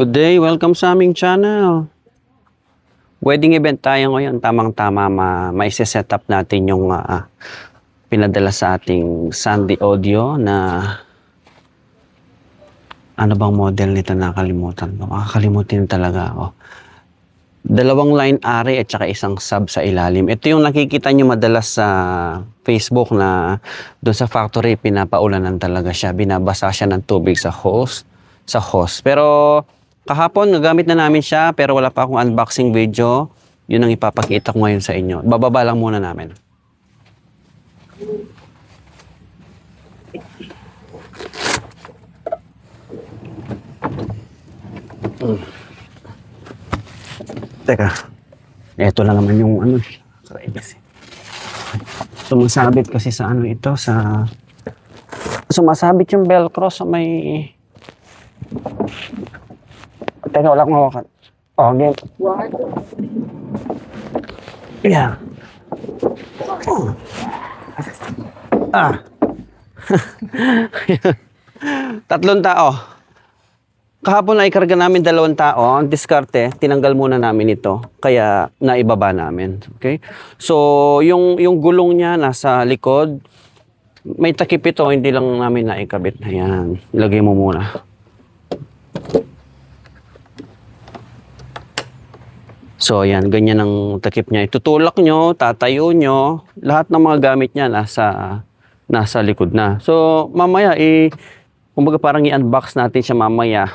Good day, welcome sa aming channel. Wedding event tayo ngayon, tamang-tama ma-set up natin yung pinadala sa ating Sandy Audio na ano bang model nito, nakalimutan ko. Makakalimutin talaga ako. Dalawang line array at saka isang sub sa ilalim. Ito yung nakikita nyo madalas sa Facebook na doon sa factory pinapaulanan talaga siya. Binabasa siya ng tubig sa hose. Pero kahapon nagamit na namin siya pero wala pa akong unboxing video. Yun ang ipapakita ko ngayon sa inyo. Bababa lang muna namin. Teka. Ito lang naman yung ano. Sumasabit kasi sa ano ito sa sumasabit yung velcro sa may. Teka, wala akong hawakan. Oh, game. Yeah. Oh. Tatlong tao. Kahapon na ikarga namin 2 tao. Ang diskarte, tinanggal muna namin ito. Kaya naibaba namin. Okay? So, yung gulong niya nasa likod. May takip ito, hindi lang namin naikabit. Ayan. Ilagay mo muna. So, ayan. Ganyan ang takip niya. Itutulak nyo, tatayo nyo. Lahat ng mga gamit niya nasa likod na. So, mamaya, kumbaga parang i-unbox natin siya mamaya.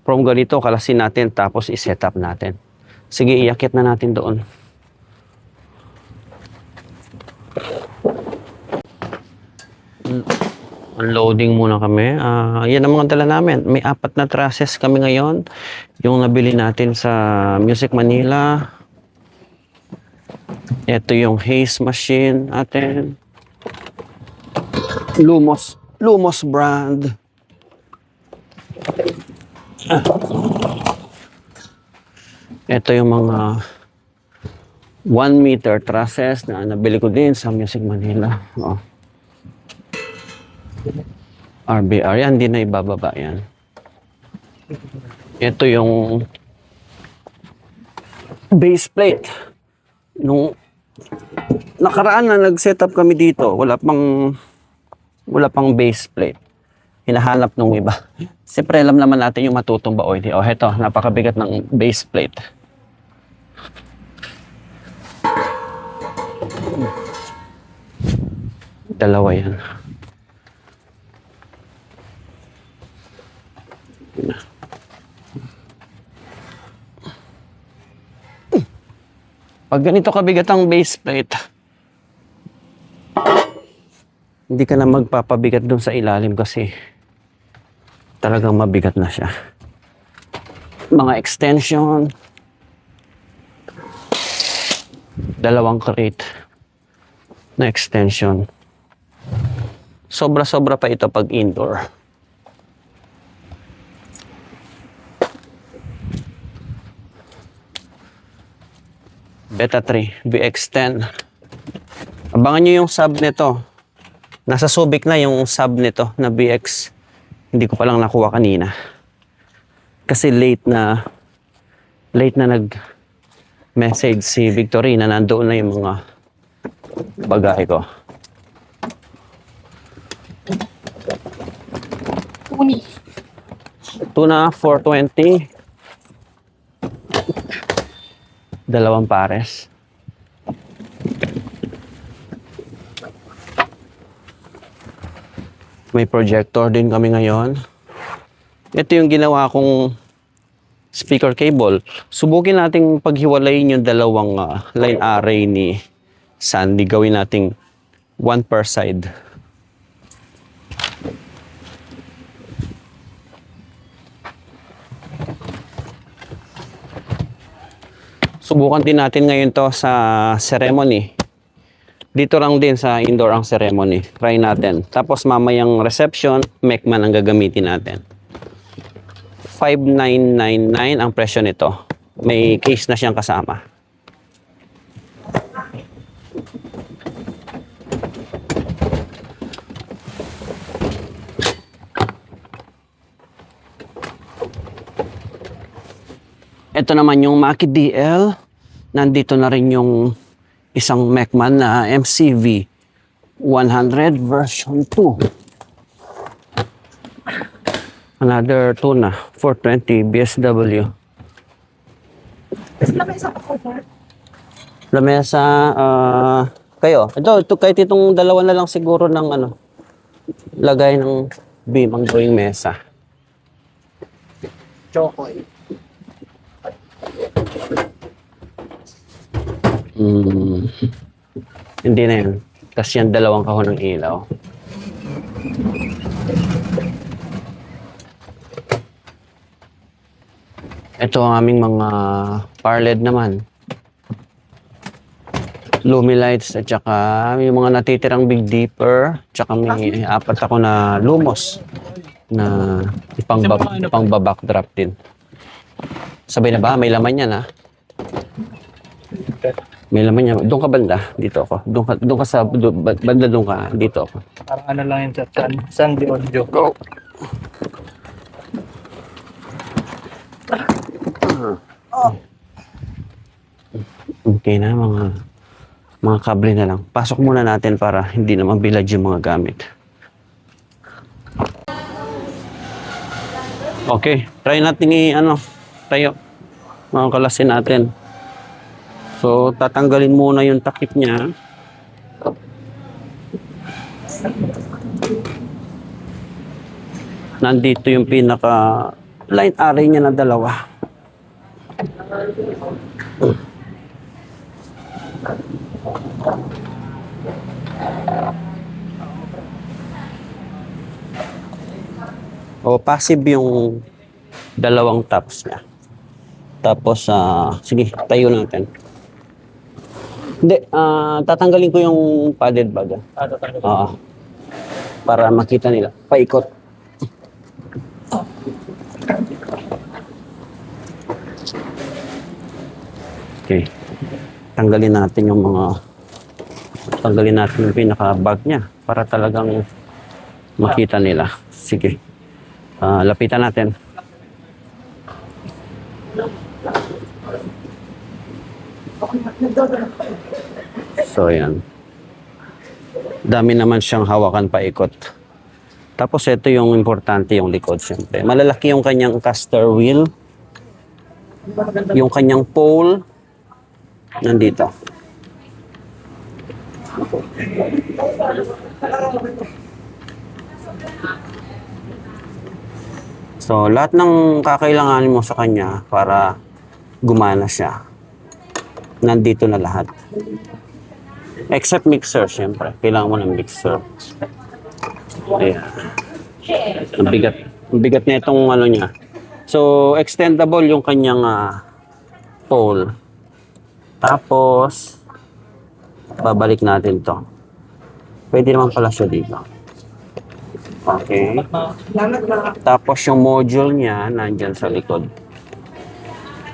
From ganito, kalasin natin, tapos i-set up natin. Sige, iakit na natin doon. Unloading muna kami. Yan ang mga dala namin. May 4 na trusses kami ngayon. Yung nabili natin sa Music Manila. Ito yung Haze machine natin. Lumos brand. Ito yung mga 1 meter trusses na nabili ko din sa Music Manila. Oh. RBR. Yan, hindi na ibababa yan. Ito yung base plate. Nung nakaraan na nag-set up kami dito, wala pang base plate. Hinahanap nung iba. Siyempre, alam naman natin yung matutumba o hindi. O, heto, napakabigat ng base plate. Dalawa yan. Pag ganito kabigat ang base plate, hindi ka na magpapabigat dun sa ilalim kasi talagang mabigat na siya. Mga extension, 2 crate na extension. Sobra-sobra pa ito pag indoor. Beta 3, BX10. Abangan nyo yung sub nito. Nasa Subic na yung sub nito na BX. Hindi ko palang nakuha kanina. Kasi late na nag-message si Victory na nandoon na yung mga bagay ko. Tuna 420. 2 pares. May projector din kami ngayon. Ito yung ginawa kong speaker cable. Subukin nating paghiwalayin yung 2 line array ni Sandy. Gawin nating 1 per side. Subukan din natin ngayon to sa ceremony. Dito lang din sa indoor ang ceremony. Try natin. Tapos mamayang reception, Mecman ang gagamitin natin. 5,999 ang presyo nito. May case na siyang kasama. Ito naman yung Mackie DL. Nandito na rin yung isang Mecman na MCV 100 version 2. Another 2 na, 420 BSW. Lamesa pa po, sir. Lamesa, kayo. Ito, kahit itong dalawa na lang siguro ng lagay ng beam ang drawing mesa. Chokoy. Hindi na yan. Kasi yan dalawang kahon ng ilaw. Ito ang aming mga power LED naman. Lumilights at saka may mga natitirang Big Dipper. Tsaka may 4 ako na Lumos na ipang-backdrop din. Sabay na ba? May laman yan, ha? May laman yan. Doon ka banda. Dito ako. Doon ka sa banda, doon ka. Dito ako. Parang ano lang yun, sir. Sandy Audio. Go! Okay na, mga kable na lang. Pasok muna natin para hindi na mabilad yung mga gamit. Okay, try natin tayo. Mga kalasin natin. So, tatanggalin muna yung takip niya. Nandito yung pinaka line array niya na dalawa. O, passive yung dalawang tops niya. Tapos, sige, tayo natin. Hindi, tatanggalin ko yung padded bag. Tatanggalin. Oo. Para makita nila. Paikot. Okay. Tanggalin natin yung pinaka-bag niya para talagang makita nila. Sige. Lapitan natin. So, yan. Dami naman siyang hawakan paikot. Tapos, ito yung importante, yung likod, siyempre. Malalaki yung kanyang caster wheel. Yung kanyang pole. Nandito. So, lahat ng kakailanganin mo sa kanya para gumana siya. Nandito na lahat. Except mixer, siyempre. Kailangan mo ng mixer. Ayan. Ang bigat. Ang bigat na itong niya. So, extendable yung kanyang pole. Tapos, babalik natin to. Pwede naman pala siya dito. Okay. Tapos yung module niya, nandyan sa likod.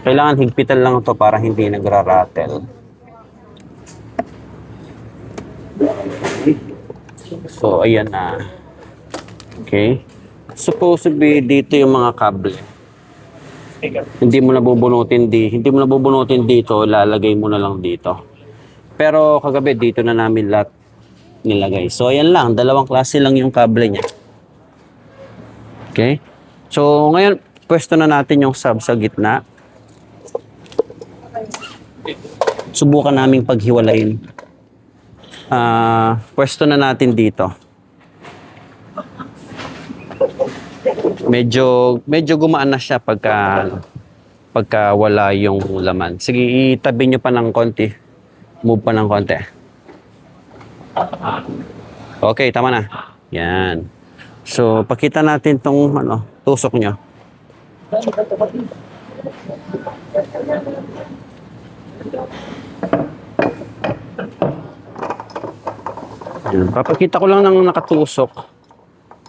Kailangan higpitan lang to para hindi nagra-rattle. So, ayan na. Okay. Supposed to be dito yung mga kable. Hindi mo na bubunutin dito, lalagay mo na lang dito. Pero kagabi dito na namin lahat nilagay. So ayan lang, dalawang klase lang yung kable niya. Okay? So ngayon, pwesto na natin yung sub sa gitna. Subukan naming paghiwalayin. Pwesto na natin dito. Medyo gumaan na siya pagka wala yung laman. Sige, itabi nyo pa ng konti. Move pa ng konti. Okay, tama na. Yan. So, pakita natin tong tusok nyo. Yan. Papakita ko lang ng nakatusok.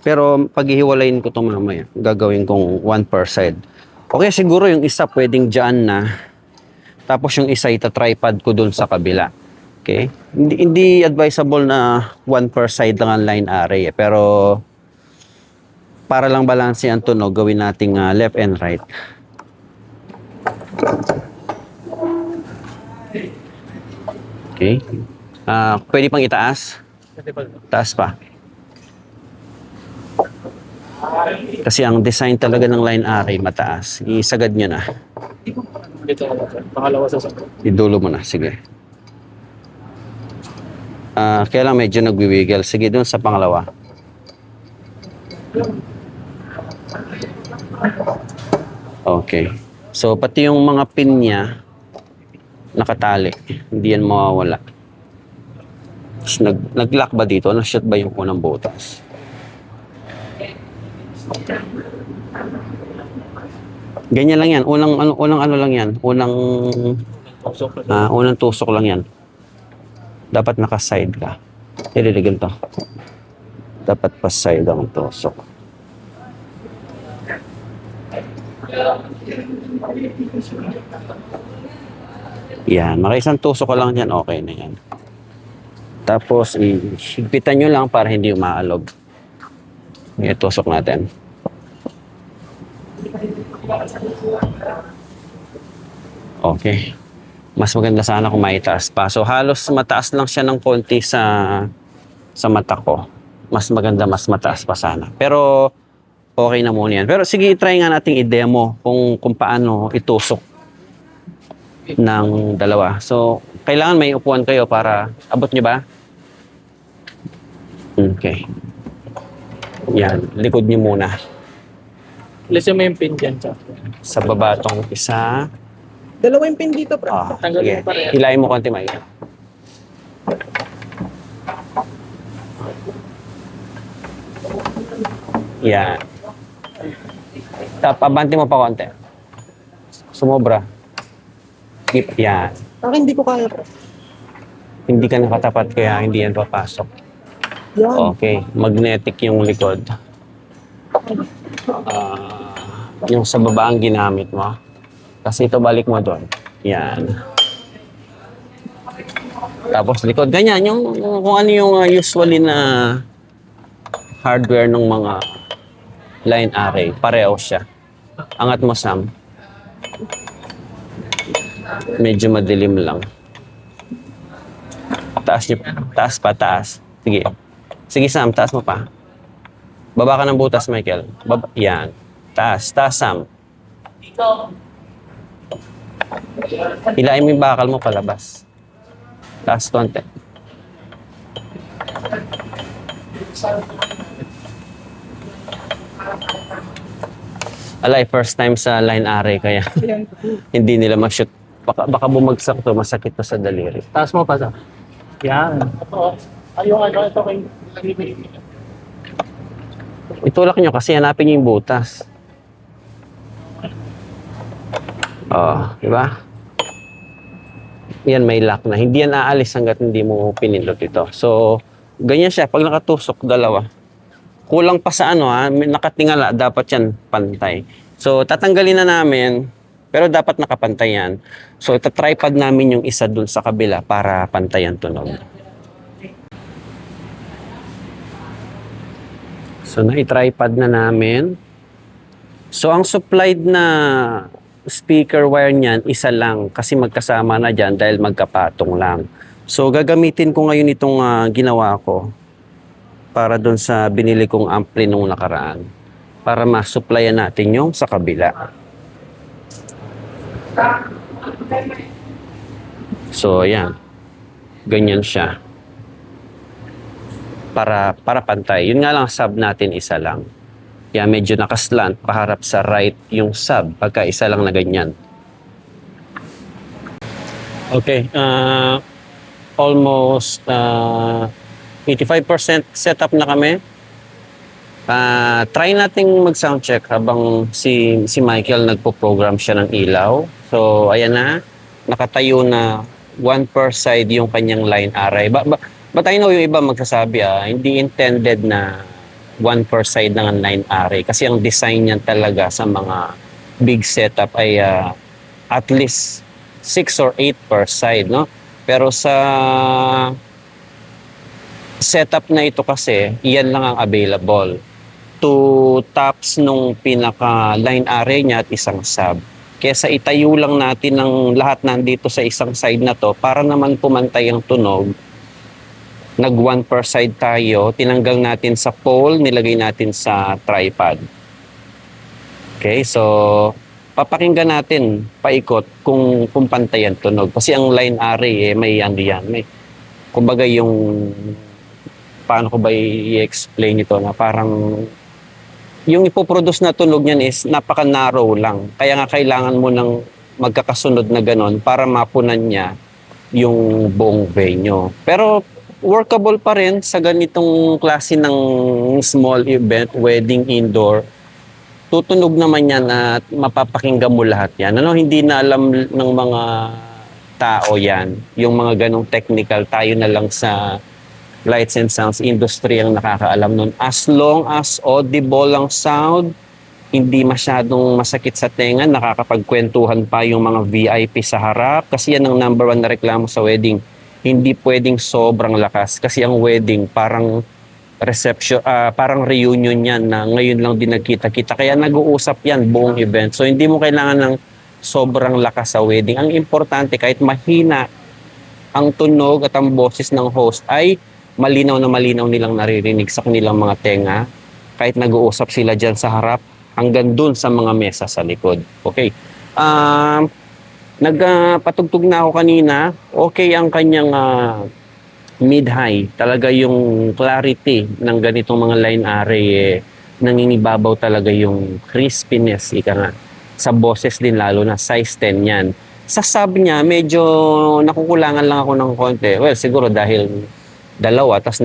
Pero paghihiwalayin ko ito mamaya, gagawin kong one per side. Okay, siguro yung isa pwedeng dyan na. Tapos yung isa ita-tripod ko dun sa kabila. Okay? Hindi advisable na one per side lang ang line array. Pero para lang balanse ang tunog, gawin nating left and right. Okay. Pwede pang itaas? Taas pa. Kasi ang design talaga ng line array mataas. Isagad nyo na. Dito ako, sir. Pangalawa sa sakot. Idulo mo na. Sige. Kaya lang medyo nagwiwiggle. Sige, dun sa pangalawa. Okay. So, pati yung mga pin niya, nakatali. Hindi yan mawawala. Tapos nag-lock ba dito? Nag-shot ba yung unang butas? Ganyan lang yan. Unang ano lang yan. Unang tusok lang yan. Dapat naka-side ka. Ililigil to. Dapat pa side ang tusok. Yan. Makaisang tusok ka lang yan. Okay na yan. Tapos, higpitan nyo lang para hindi umaalog. Itusok natin. Okay. Mas maganda sana kung maitaas pa. So, halos mataas lang siya ng konti sa mata ko. Mas maganda, mas mataas pa sana. Pero, okay na muna yan. Pero sige, try nga nating i-demo kung paano itusok ng dalawa. So, kailangan may upuan kayo para abot nyo ba? Okay. Yan, likod nyo muna. Listen mo yung pin dyan, sir. Sa baba tong isa. Dalawa yung pin dito, pre. Tanggalin Sige. mo pareha. Hilahin mo konti, Mike. Yan. Abante mo pa konti. Sumobra. Keep yan. Akin hindi ko kaya, pre. Hindi ka nakatapat kaya hindi yan papasok. Yan. Okay. Magnetic yung likod. Yung sa baba ang ginamit mo. Kasi ito balik mo doon. Yan. Tapos likod. Ganyan. Yung, kung ano yung usually na hardware ng mga line array. Pareho siya. Angat mo, Sam. Medyo madilim lang. Taas niyo. Taas pa, taas. Sige. Sige, Sam. Taas mo pa. Baba ka ng butas, Michael. Baba. Yan. Taas. Taas, Sam. Hilain mo yung bakal mo palabas. Taas konti. Alay, first time sa line array kaya hindi nila ma-shoot. Baka bumagsak to, masakit to sa daliri. Taas mo pa, sir. Yan. Ayong ano, ito kay Itulak nyo kasi hanapin nyo yung butas. Di ba? Yan, may lock na. Hindi yan aalis hanggat hindi mo pinindot ito. So, ganyan siya. Pag nakatusok, dalawa. Kulang pa sa ano may nakatingala, dapat yan pantay. So, tatanggalin na namin, pero dapat nakapantay yan. So, itatripod namin yung isa dun sa kabila para pantayan tunog. So, na-tripod na namin. So, ang supplied na speaker wire niyan, isa lang kasi magkasama na dyan dahil magkapatong lang. So, gagamitin ko ngayon itong ginawa ko para doon sa binili kong ampli nung nakaraan para ma-supplyan natin yung sa kabila. So, ayan. Ganyan siya. Para pantay. Yun nga lang, sub natin isa lang. Kaya medyo nakaslant, paharap sa right yung sub, pagka isa lang na ganyan. Okay, almost 85% setup na kami. Try nating mag-sound check habang si Michael nagpo-program siya ng ilaw. So, ayan na, nakatayo na one per side yung kanyang line array. But I know yung iba magsasabi, hindi intended na one per side ng line array. Kasi ang design niyan talaga sa mga big setup ay at least 6 or 8 per side, no? Pero sa setup na ito kasi, iyan lang ang available. 2 tops nung pinaka line array niya at isang sub. kesa itayo lang natin ng lahat nandito sa isang side na to para naman pumantay ang tunog. Nag one per side tayo, tinanggal natin sa pole, nilagay natin sa tripod. Okay, so papakinggan natin paikot kung pantay ang tunog. Kasi ang line array may ano yan, may kumbaga yung paano ko ba i-explain ito na parang yung ipoproduce na tunog niyan is napaka-narrow lang. Kaya nga kailangan mo ng magkakasunod na ganon para mapunan niya yung buong venue. Pero workable pa rin sa ganitong klase ng small event, wedding indoor. Tutunog naman yan at mapapakinggan mo lahat yan. Ano, hindi na alam ng mga tao yan. Yung mga ganong technical, tayo na lang sa lights and sounds industry ang nakakaalam nun. As long as audible ang sound, hindi masyadong masakit sa tenga, nakakapagkwentuhan pa yung mga VIP sa harap. Kasi yan ang number one na reklamo sa wedding. Hindi pwedeng sobrang lakas. Kasi ang wedding parang reception, parang reunion yan na ngayon lang din nagkita-kita. Kaya nag-uusap yan buong event. So hindi mo kailangan ng sobrang lakas sa wedding. Ang importante kahit mahina ang tunog at ang boses ng host ay malinaw na malinaw nilang naririnig sa kanilang mga tenga. Kahit nag-uusap sila dyan sa harap hanggang dun sa mga mesa sa likod. Okay. Nagpatugtog na ako kanina. Okay ang kanyang mid-high. Talaga yung clarity ng ganitong mga line array nangingibabaw talaga yung crispiness, ika nga. Sa boses din lalo na, size 10 yan. Sa sub niya, medyo nakukulangan lang ako ng konti. Well, siguro dahil dalawa, tas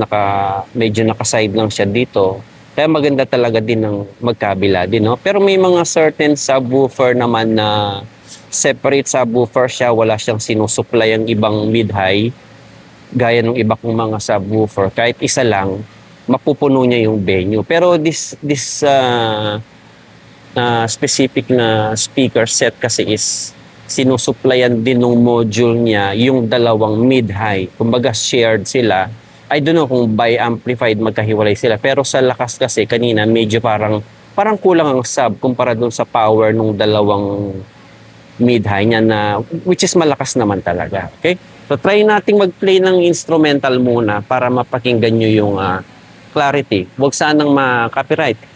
medyo nakaside lang siya dito. Kaya maganda talaga din ng magkabila din, no? Pero may mga certain subwoofer naman na separate subwoofer siya, wala siyang sinusupply ang ibang mid-high. Gaya ng iba kong mga subwoofer, kahit isa lang, mapupuno niya yung venue. Pero this specific na speaker set kasi is sinusupplyan din ng module niya yung dalawang mid-high. Kumbaga shared sila. I don't know kung bi-amplified magkahiwalay sila. Pero sa lakas kasi kanina medyo parang kulang ang sub kumpara dun sa power ng dalawang mid-high niya na which is malakas naman talaga. Okay? So try nating mag-play ng instrumental muna para mapakinggan nyo yung clarity. Huwag sanang ma-copyright.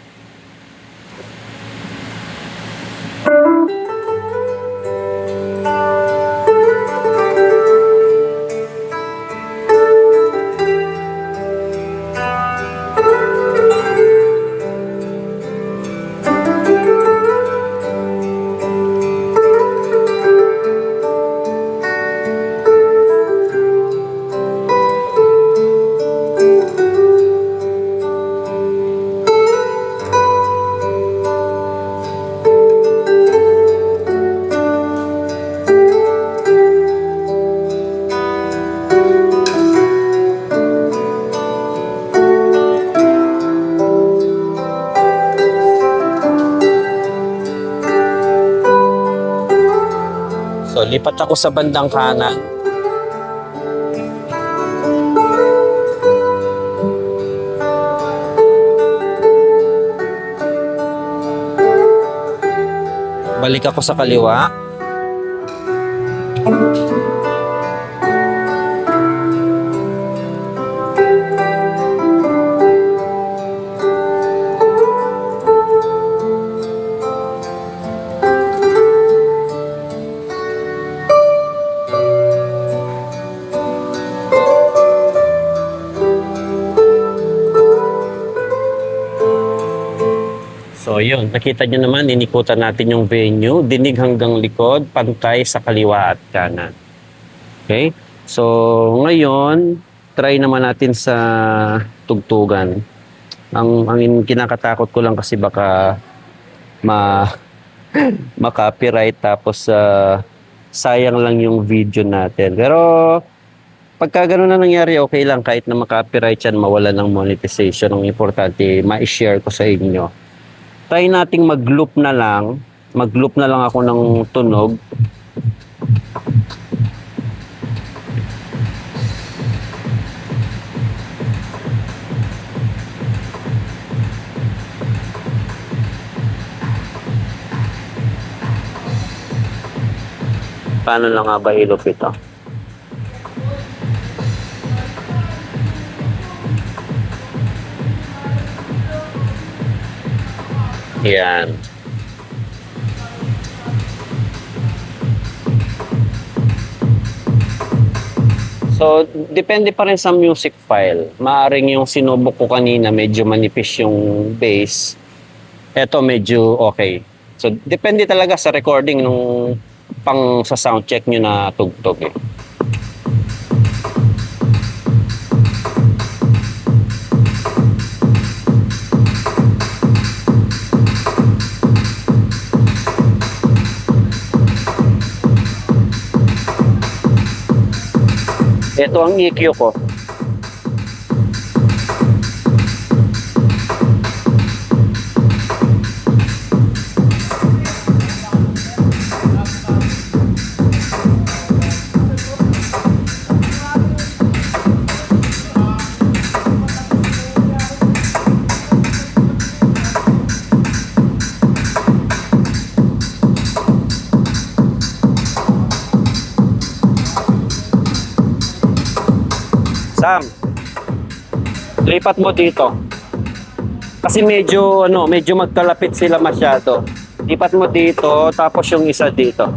So, lipat ako sa bandang kanan. Balik ako sa kaliwa. So yun, nakita nyo naman, inikutan natin yung venue, dinig hanggang likod, pantay sa kaliwa at kanan. Okay? So ngayon, try naman natin sa tugtugan. Ang kinakatakot ko lang kasi baka ma-copyright tapos sayang lang yung video natin. Pero pagka gano'n na nangyari, okay lang kahit na ma-copyright yan, mawala ng monetization. Ang importante, ma-share ko sa inyo. Try nating mag-loop na lang. Mag-loop na lang ako ng tunog. Paano na nga ba ilupit ito? Yan. So, depende pa rin sa music file. Maaring yung sinubok ko kanina, medyo manipis yung bass. Eto medyo okay. So, depende talaga sa recording nung pang sa sound check nyo na tugtog eh. Ito ang EQ ko. Sam, lipat mo dito. Kasi medyo magkalapit sila masyado. Lipat mo dito, tapos yung isa dito.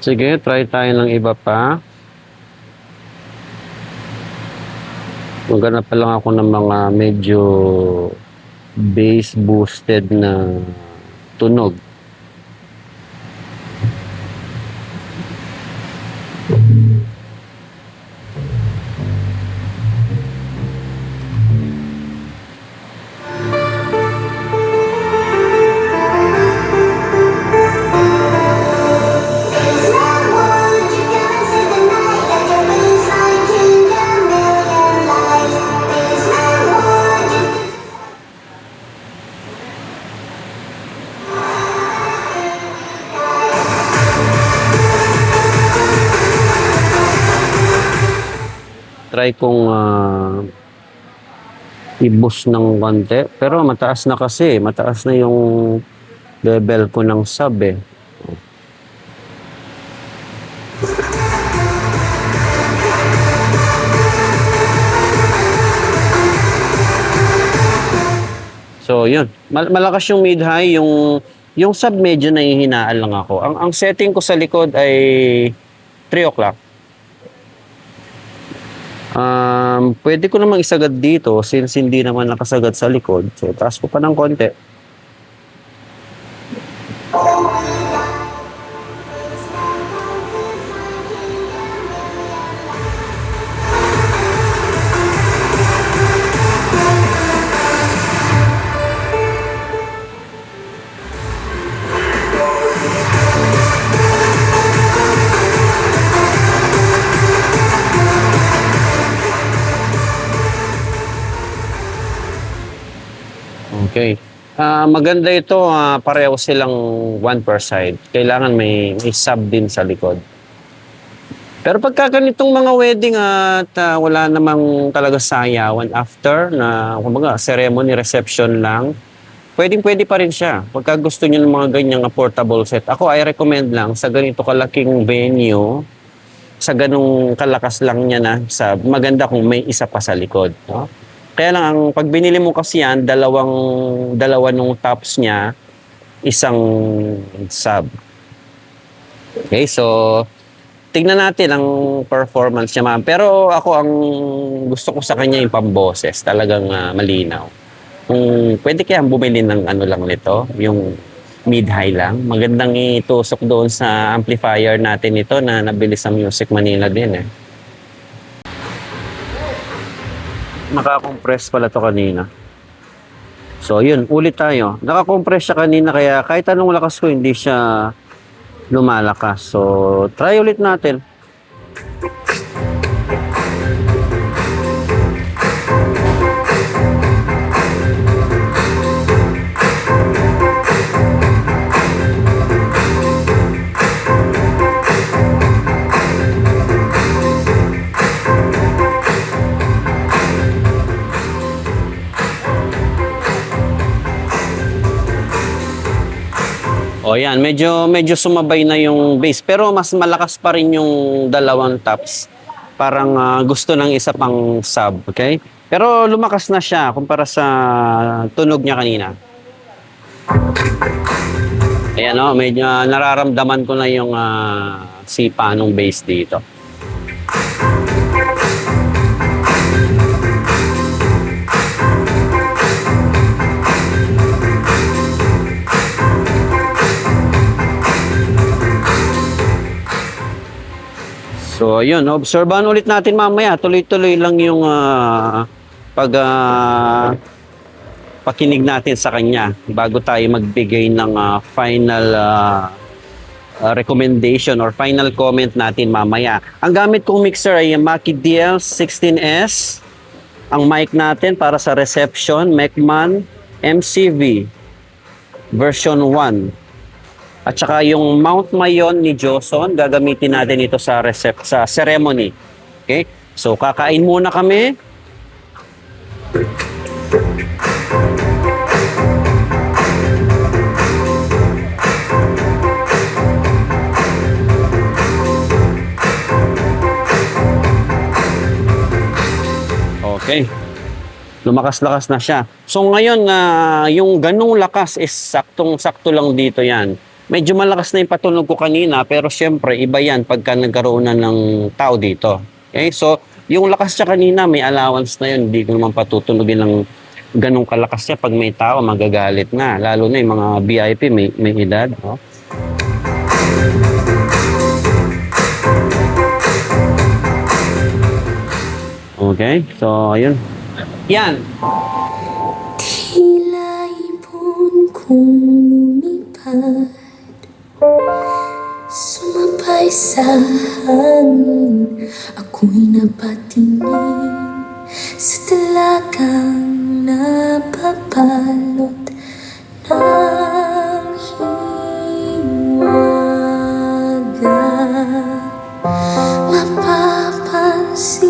Sige, try tayo ng iba pa. Maghanap pa lang ako ng mga medyo bass boosted na tunog. Try kong i-boost ng konti. Pero mataas na kasi. Mataas na yung level ko ng sub eh. So, yun. Malakas yung mid-high. Yung sub medyo nahihinaan lang ako. Ang setting ko sa likod ay 3 o'clock. Pwede ko namang isagad dito since hindi naman nakasagad sa likod. So, taas ko pa ng konti. Okay. Maganda ito, pareho silang one per side. Kailangan may sub din sa likod. Pero pagka ganitong mga wedding at wala namang talaga sayawan after na kumbaga ceremony reception lang, pwedeng-pwede pa rin siya. Pagka gusto niyo ng mga ganyang portable set, ako I recommend lang sa ganito kalaking venue, sa ganung kalakas lang niya na sa maganda kung may isa pa sa likod, no? Kaya lang ang pag binili mo kasi yan, dalawa nung tops niya, isang sub. Okay, so tignan natin ang performance niya, ma'am. Pero ako ang gusto ko sa kanya yung pamboses, talagang malinaw. Kung pwede kaya bumili ng ano lang nito, yung mid-high lang. Magandang itusok doon sa amplifier natin ito na nabili sa Music Manila din eh. Naka-compress pala to kanina. So yun, ulit tayo. Naka-compress siya kanina kaya kahit anong lakas ko hindi siya lumalakas. So try ulit natin. O yan, medyo sumabay na yung bass. Pero mas malakas pa rin yung dalawang tops. Parang gusto ng isa pang sub, okay? Pero lumakas na siya kumpara sa tunog niya kanina. Ayan o, medyo nararamdaman ko na yung sipa ng bass dito. So, ayun, obserbahan ulit natin mamaya. Tuloy-tuloy lang yung pakinig natin sa kanya bago tayo magbigay ng final recommendation or final comment natin mamaya. Ang gamit kong mixer ay Mackie DL16S. Ang mic natin para sa reception, Mecman MCV version 1. At saka yung Mount Mayon ni Joson, gagamitin natin ito sa ceremony. Okay? So, kakain muna kami. Okay. Lumakas-lakas na siya. So, ngayon, yung ganung lakas is saktong-sakto lang dito yan. Medyo malakas na yung patunog ko kanina, pero syempre, iba yan pagka nagkaroon na ng tao dito. Okay? So, yung lakas siya kanina, may allowance na yun. Hindi ko naman patutunogin ng ganong kalakas niya. Pag may tao, magagalit na. Lalo na yung mga VIP, may edad. No? Okay? So, ayun. Yan! Tila ibon kong lumipad, sumabay sa hangin. Ako'y napatingin sa talagang napabalot ng hiwaga. Mapapansin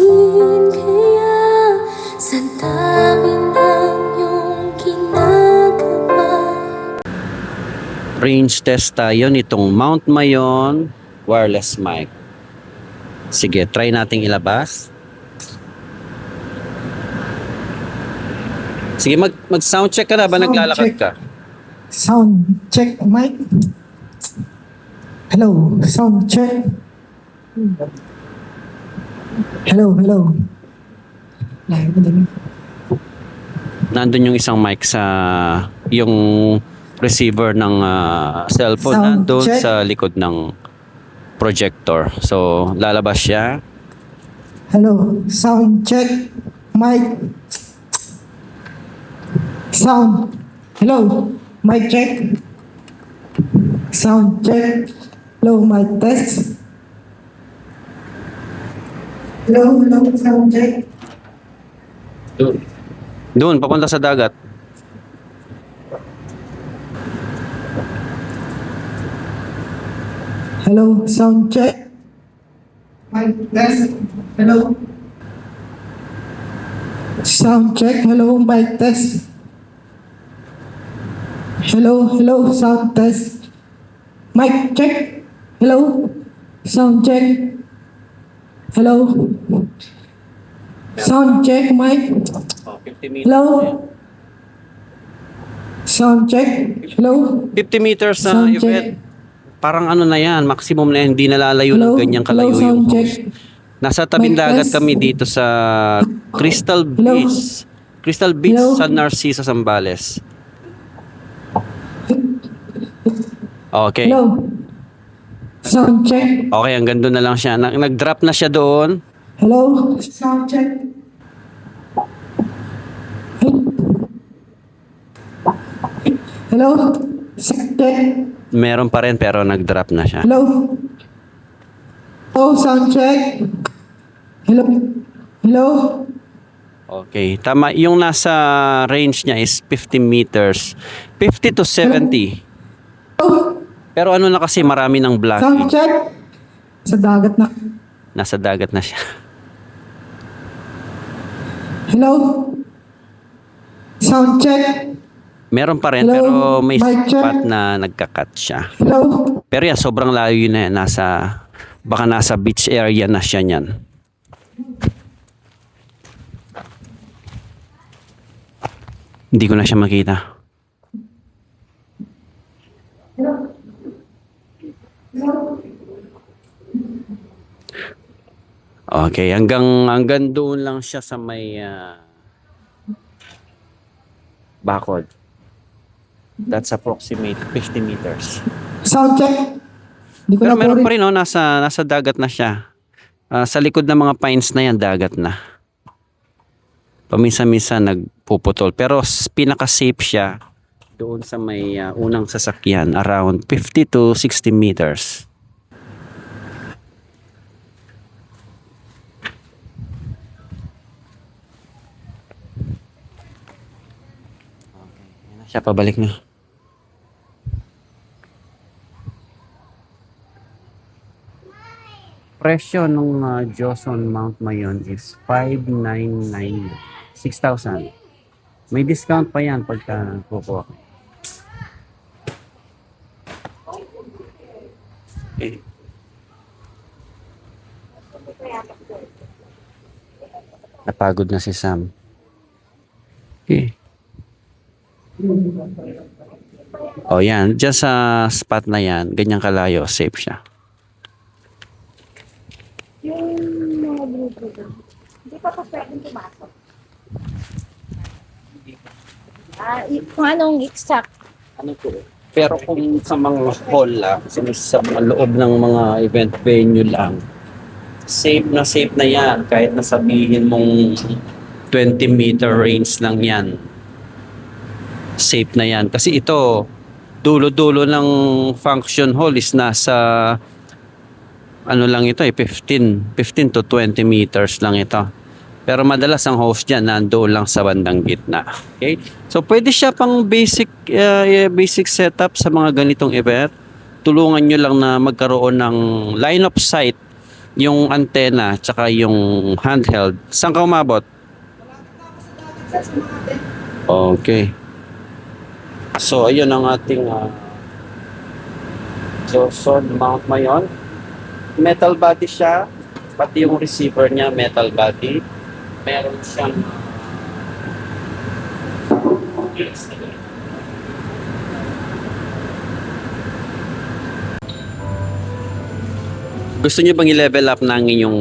kaya sa dami ng iyong ginagawa. Range test tayo nitong Mount Mayon wireless mic. Sige, try nating ilabas. Sige, mag-sound check ka na ba? Sound Naglalakad check. ka? Sound check, mic. Hello, sound check. Hello. Nandun yung isang mic sa yung receiver ng cellphone. Sound Nandun check. sa likod ng projector. So, lalabas siya. Hello, sound check, mic. Sound. Hello, mic check. Sound check. Hello, mic test. Hello, sound check. Doon, papunta sa dagat. Hello, sound check. Mic test. Hello. Sound check. Hello, mic test. Hello, sound test. Mic check. Hello. Sound check. Hello. Sound check, mic. Oh, 50 meters. Hello. Sound check. Hello. 50 meters sa Sound event. check. Parang ano na yan, maximum na yan, hindi nalalayo Hello. ng ganyang Hello, kalayo sound yung check. host. Nasa tabing Mic dagat test. kami dito sa Crystal Hello. Beach. Crystal Beach, Hello. San Narciso, Zambales. Okay. Hello. Sound check. Okay, hanggang doon na lang siya. Nag-drop na siya doon. Hello. Sound check. Hello. Sound check. Meron pa rin pero nag-drop na siya. Hello. Oh, sound check. Hello. Hello. Okay, tama. Yung nasa range niya is 50 meters. 50 to 70. Oh, Pero ano na kasi marami ng sound blockage. check. Sa dagat na. Nasa dagat na siya. Hello. Sound check. Meron pa rin Hello, pero may mic check. spot na nagka-cut siya. Hello. Pero yan, sobrang layo yun na yan. Baka nasa beach area na siya niyan. Hindi ko na siya makita. Okay, hanggang doon lang siya sa may bakod. That's approximate 50 meters. Sound check. Hindi ko Pero na meron po pa rin, no, nasa dagat na siya. Sa likod ng mga pines na yan, dagat na. Paminsan-minsan nagpuputol. Pero pinaka-safe siya doon sa may unang sasakyan, around 50 to 60 meters. Okay, yan na siya, pabalik na. Presyo nung Joson Mount Mayon is 599 6,000. May discount pa yan pagka kukuha. Okay. Napagod na si Sam. Okay. Oh, yan. Diyan sa spot na yan, ganyang kalayo, safe siya. Yung mga grupo doon, hindi pa pa pwedeng pumasok. Kung anong exact. Ano po? Pero kung sa mga hall lang, sa mga loob ng mga event venue lang, safe na yan. Kahit nasabihin mong 20-meter range lang yan. Safe na yan. Kasi ito, dulo-dulo ng function hall is nasa ano lang ito 15 to 20 meters lang ito. Pero madalas ang host dyan nandoon lang sa bandang gitna. Okay? So pwede siya pang basic setup sa mga ganitong event. Tulungan nyo lang na magkaroon ng line of sight yung antenna tsaka yung handheld. Saan ka umabot? Okay. So ayun ang ating Joson Mount Mayon. Metal body siya, pati yung receiver niya metal body. Meron siyang gusto niyo bang i-level up ng inyong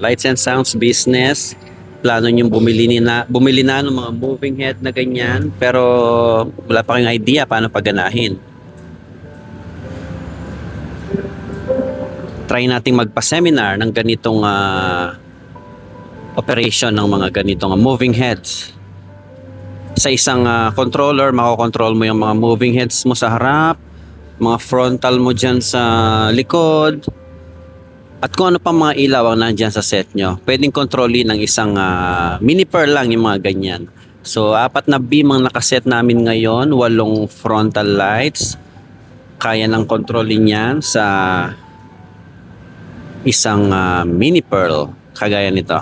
lights and sounds business? Plano niyo bumili na ng mga moving head na ganyan, pero wala pa kayong idea paano pagganahin. Try nating magpa-seminar ng ganitong operation ng mga ganitong moving heads. Sa isang controller, makokontrol mo yung mga moving heads mo sa harap, mga frontal mo dyan sa likod, at kung ano pa mga ilaw ang nandyan sa set nyo. Pwedeng kontrolin ng isang mini-per lang yung mga ganyan. So, 4 na beam ang nakaset namin ngayon, 8 frontal lights. Kaya ng kontrolin yan sa isang mini pearl kagaya nito.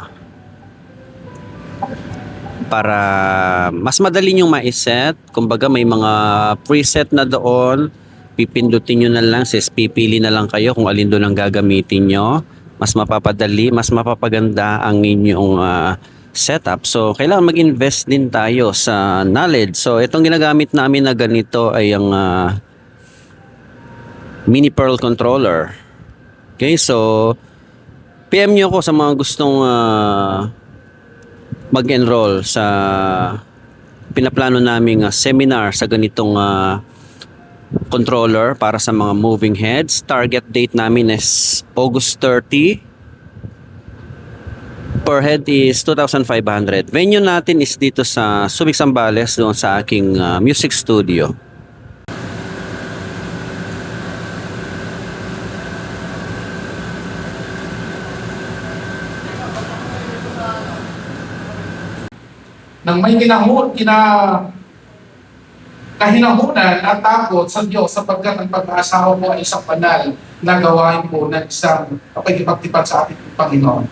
Para mas madali nyo ma-set. Kumbaga may mga preset na doon. Pipindutin nyo na lang. Pipili na lang kayo kung alin doon ang gagamitin nyo. Mas mapapadali, mas mapapaganda ang inyong setup. So, kailangan mag-invest din tayo sa knowledge. So, itong ginagamit namin na ganito ay ang mini pearl controller. Okay, so PM nyo ako sa mga gustong mag-enroll sa pinaplano naming seminar sa ganitong controller para sa mga moving heads. Target date namin is August 30. Per head is 2,500. Venue natin is dito sa Subic, Zambales, doon sa aking music studio. Nang may kahinahunan at takot sa Diyos sapagkat ang pag-aasawa mo ay isang banal na gawain po ng isang kapag-ipagtipan sa ating Panginoon.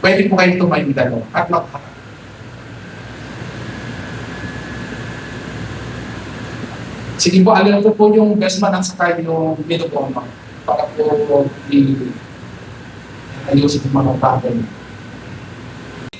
Pwede po kayong tumayong dalawa at magharap. Sige po, alin ko po yung best man ang sakay yung minukono para po ayusin yung mga bagay.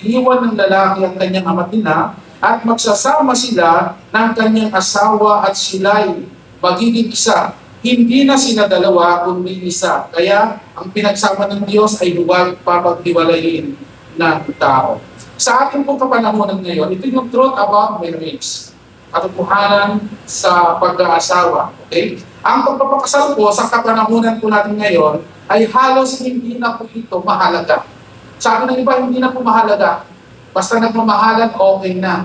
Iwan ng lalaki ang kanyang ama't ina at magsasama sila ng kanyang asawa at sila'y magiging isa. Hindi na sila dalawa kundi isa. Kaya ang pinagsama ng Diyos ay huwag papaghiwalayin ng tao. Sa ating pong kapanahonan ngayon, ito yung truth about marriage. Katotohanan sa pag-aasawa. Okay? Ang pagpapakasal po sa kapanahonan po natin ngayon ay halos hindi na po ito mahalaga. Sabi ng iba, hindi na po mahalaga. Basta nagmamahalan, okay na.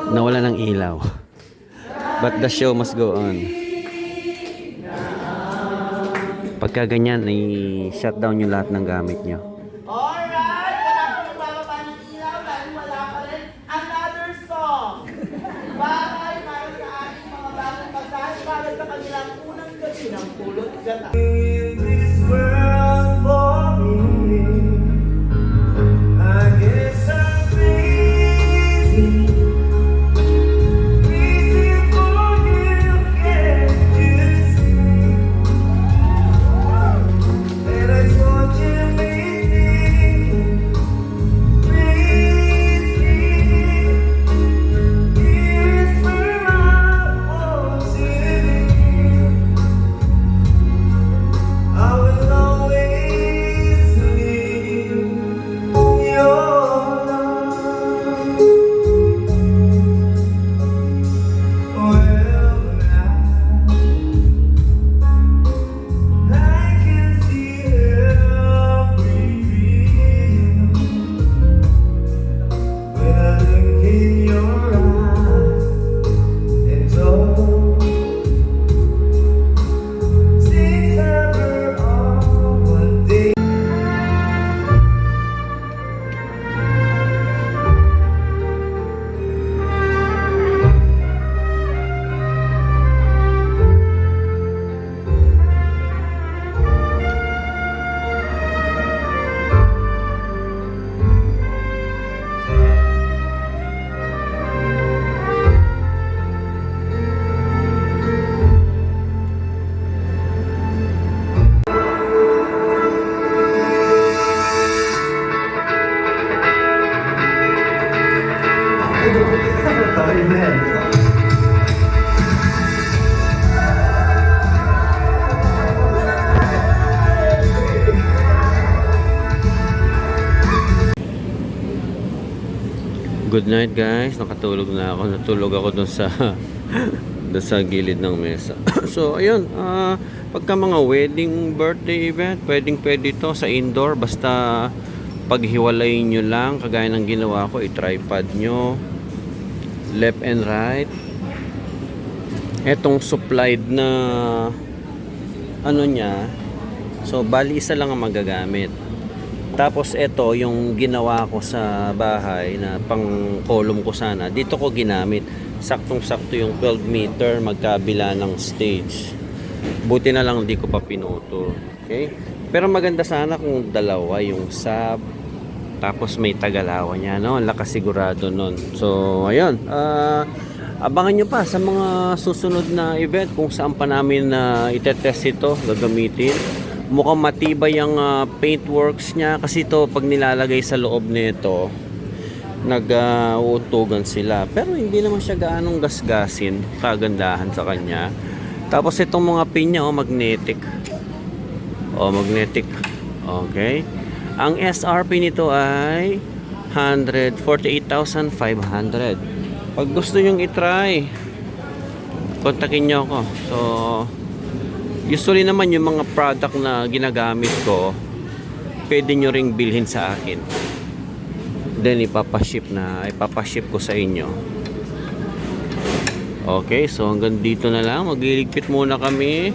Nawala ng ilaw. But the show must go on. Pagka ganyan, i-shut down yung lahat ng gamit nyo. Alright! Wala pa rin bababa ng ilaw dahil wala pa rin another song. Bagay para sa ating mga bagong kasal para sa kanilang unang gabi ng pulot gata. Good night guys. Nakatulog na ako. Natulog ako dun sa dun sa gilid ng mesa. So ayun, pagka mga wedding, birthday event, pwede to sa indoor. Basta paghiwalayin nyo lang, kagaya ng ginawa ko, i-tripod nyo left and right. Etong supplied na ano niya, so bali isa lang ang magagamit. Tapos ito yung ginawa ko sa bahay na pang column ko sana, dito ko ginamit. Saktong-sakto yung 12 meter magkabila ng stage. Buti na lang hindi ko pa pinuto. Okay? Pero maganda sana kung dalawa yung sub, tapos may tagalawa niya, no? Lakas sigurado nun. So ayun, abangan nyo pa sa mga susunod na event kung saan pa namin itetest ito, gagamitin. Mukhang matibay ang paintworks niya kasi ito pag nilalagay sa loob nito nag-uutugan sila, pero hindi naman siya gaanong gasgasin, kagandahan sa kanya. Tapos itong mga pin niya, magnetic. Magnetic. Okay. Ang SRP nito ay 148,500. Pag gusto nyong i-try, kontakin nyo ako. So usually naman yung mga product na ginagamit ko, pwede nyo ring bilhin sa akin. Then ipapaship ko sa inyo. Okay, so hanggang dito na lang. Magliligpit muna kami.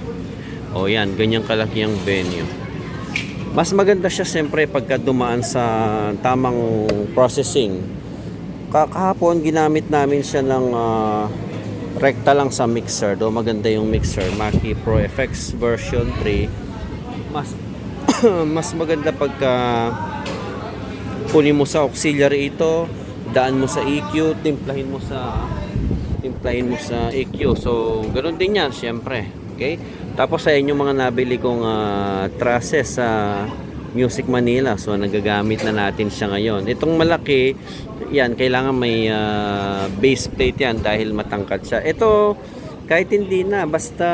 O yan, ganyang kalaki ang venue. Mas maganda siya siyempre pagka dumaan sa tamang processing. Kahapon ginamit namin siya ng rekta lang sa mixer. Do maganda yung mixer, Mackie Pro FX version 3. Mas maganda pagka kunin mo sa auxiliary ito, daan mo sa EQ, timplahin mo sa EQ. So ganoon din yan syempre. Okay? Tapos sa yung mga nabili kong trusses sa Music Manila. So nagagamit na natin siya ngayon. Itong malaki, yan, kailangan may base plate yan dahil matangkad siya. Ito, kahit hindi na, basta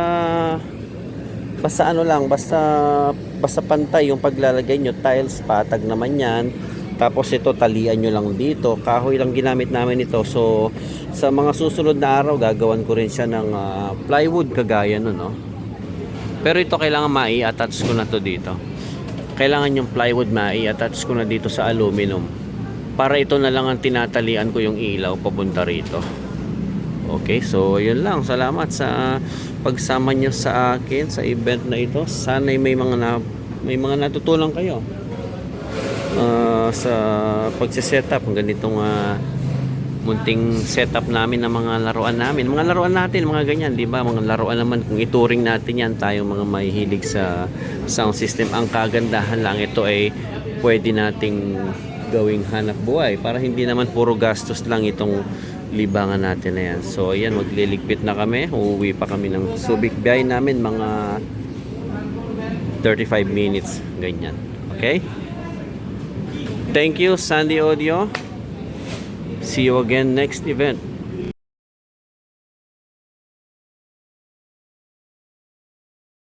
ano lang, basta pantay yung paglalagay nyo. Tiles, patag naman yan. Tapos ito, talian nyo lang dito. Kahoy lang ginamit namin ito. So, sa mga susunod na araw, gagawan ko rin siya ng plywood kagaya nun, no? Pero ito, kailangan mai-attach ko na to dito. Kailangan yung plywood mai-attach ko na dito sa aluminum. Para ito na lang ang tinatalian ko yung ilaw papunta rito. Okay, so yun lang. Salamat sa pagsama nyo sa akin sa event na ito. Sana may mga natutunan kayo sa pagsisetup ng ganitong munting setup namin ng mga laruan namin. Mga laruan natin, mga ganyan, di ba? Mga laruan naman, kung ituring natin yan, tayong mga mahihilig sa sound system. Ang kagandahan lang, ito ay pwede nating gawing hanap buhay para hindi naman puro gastos lang itong libangan natin na yan. So ayan, magliligpit na kami. Uuwi pa kami ng Subic. Biyahe namin mga 35 minutes, ganyan. Okay? Thank you, Sandy Audio. See you again next event.